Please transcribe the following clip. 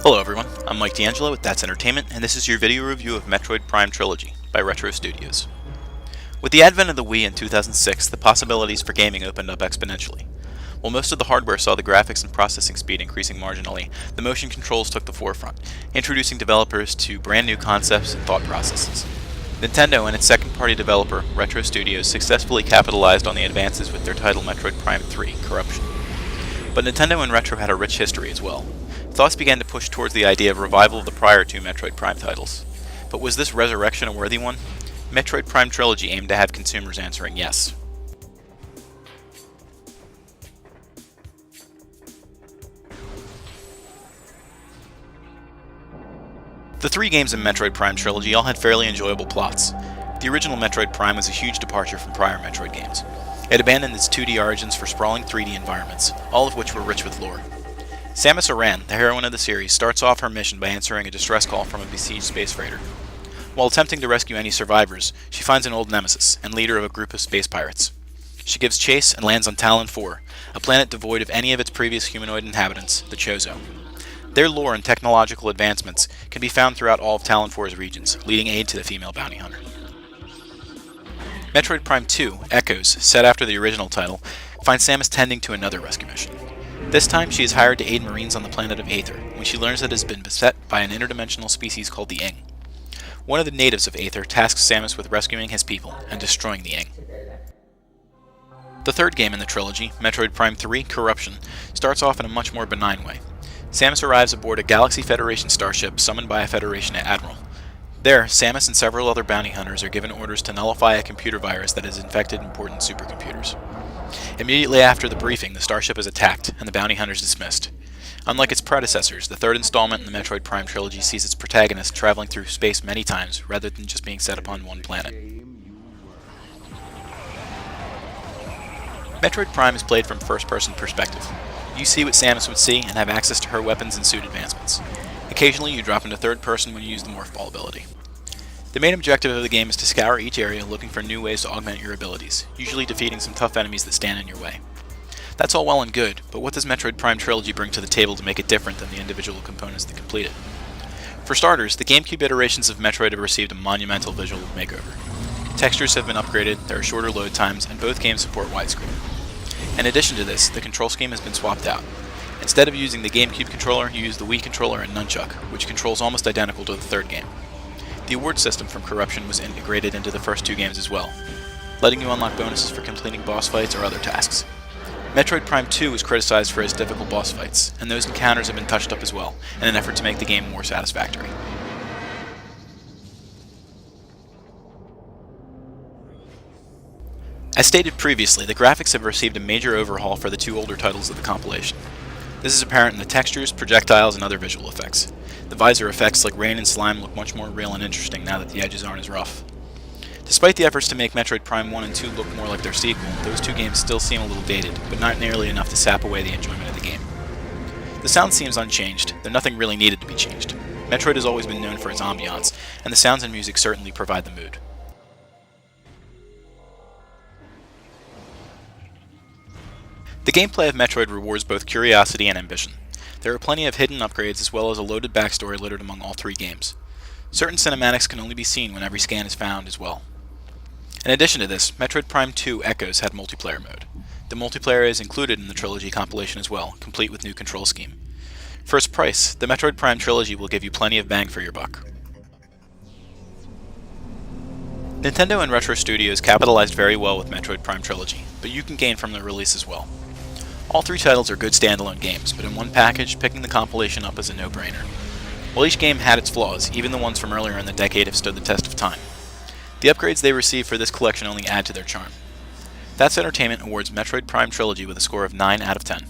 Hello everyone, I'm Mike DeAngelo with That's Entertainment, and this is your video review of Metroid Prime Trilogy by Retro Studios. With the advent of the Wii in 2006, the possibilities for gaming opened up exponentially. While most of the hardware saw the graphics and processing speed increasing marginally, the motion controls took the forefront, introducing developers to brand new concepts and thought processes. Nintendo and its second-party developer, Retro Studios, successfully capitalized on the advances with their title Metroid Prime 3, Corruption. But Nintendo and Retro had a rich history as well. Thoughts began to push towards the idea of revival of the prior two Metroid Prime titles. But was this resurrection a worthy one? Metroid Prime Trilogy aimed to have consumers answering yes. The three games in Metroid Prime Trilogy all had fairly enjoyable plots. The original Metroid Prime was a huge departure from prior Metroid games. It abandoned its 2D origins for sprawling 3D environments, all of which were rich with lore. Samus Aran, the heroine of the series, starts off her mission by answering a distress call from a besieged space freighter. While attempting to rescue any survivors, she finds an old nemesis and leader of a group of space pirates. She gives chase and lands on Talon 4, a planet devoid of any of its previous humanoid inhabitants, the Chozo. Their lore and technological advancements can be found throughout all of Talon 4's regions, leading aid to the female bounty hunter. Metroid Prime 2, Echoes, set after the original title, finds Samus tending to another rescue mission. This time, she is hired to aid Marines on the planet of Aether, when she learns that it has been beset by an interdimensional species called the Ing. One of the natives of Aether tasks Samus with rescuing his people and destroying the Ing. The third game in the trilogy, Metroid Prime 3, Corruption, starts off in a much more benign way. Samus arrives aboard a Galaxy Federation starship summoned by a Federation admiral. There, Samus and several other bounty hunters are given orders to nullify a computer virus that has infected important supercomputers. Immediately after the briefing, the starship is attacked, and the bounty hunters dismissed. Unlike its predecessors, the third installment in the Metroid Prime trilogy sees its protagonist traveling through space many times, rather than just being set upon one planet. Metroid Prime is played from first-person perspective. You see what Samus would see, and have access to her weapons and suit advancements. Occasionally, you drop into third person when you use the Morph Ball ability. The main objective of the game is to scour each area looking for new ways to augment your abilities, usually defeating some tough enemies that stand in your way. That's all well and good, but what does Metroid Prime Trilogy bring to the table to make it different than the individual components that complete it? For starters, the GameCube iterations of Metroid have received a monumental visual makeover. Textures have been upgraded, there are shorter load times, and both games support widescreen. In addition to this, the control scheme has been swapped out. Instead of using the GameCube controller, you use the Wii controller and Nunchuck, which controls almost identical to the third game. The award system from Corruption was integrated into the first two games as well, letting you unlock bonuses for completing boss fights or other tasks. Metroid Prime 2 was criticized for its difficult boss fights, and those encounters have been touched up as well, in an effort to make the game more satisfactory. As stated previously, the graphics have received a major overhaul for the two older titles of the compilation. This is apparent in the textures, projectiles, and other visual effects. The visor effects like rain and slime look much more real and interesting now that the edges aren't as rough. Despite the efforts to make Metroid Prime 1 and 2 look more like their sequel, those two games still seem a little dated, but not nearly enough to sap away the enjoyment of the game. The sound seems unchanged, though nothing really needed to be changed. Metroid has always been known for its ambiance, and the sounds and music certainly provide the mood. The gameplay of Metroid rewards both curiosity and ambition. There are plenty of hidden upgrades as well as a loaded backstory littered among all three games. Certain cinematics can only be seen when every scan is found as well. In addition to this, Metroid Prime 2 Echoes had multiplayer mode. The multiplayer is included in the Trilogy compilation as well, complete with new control scheme. For its price, the Metroid Prime Trilogy will give you plenty of bang for your buck. Nintendo and Retro Studios capitalized very well with Metroid Prime Trilogy, but you can gain from the release as well. All three titles are good standalone games, but in one package, picking the compilation up is a no-brainer. While each game had its flaws, even the ones from earlier in the decade have stood the test of time. The upgrades they receive for this collection only add to their charm. That's Entertainment awards Metroid Prime Trilogy with a score of 9 out of 10.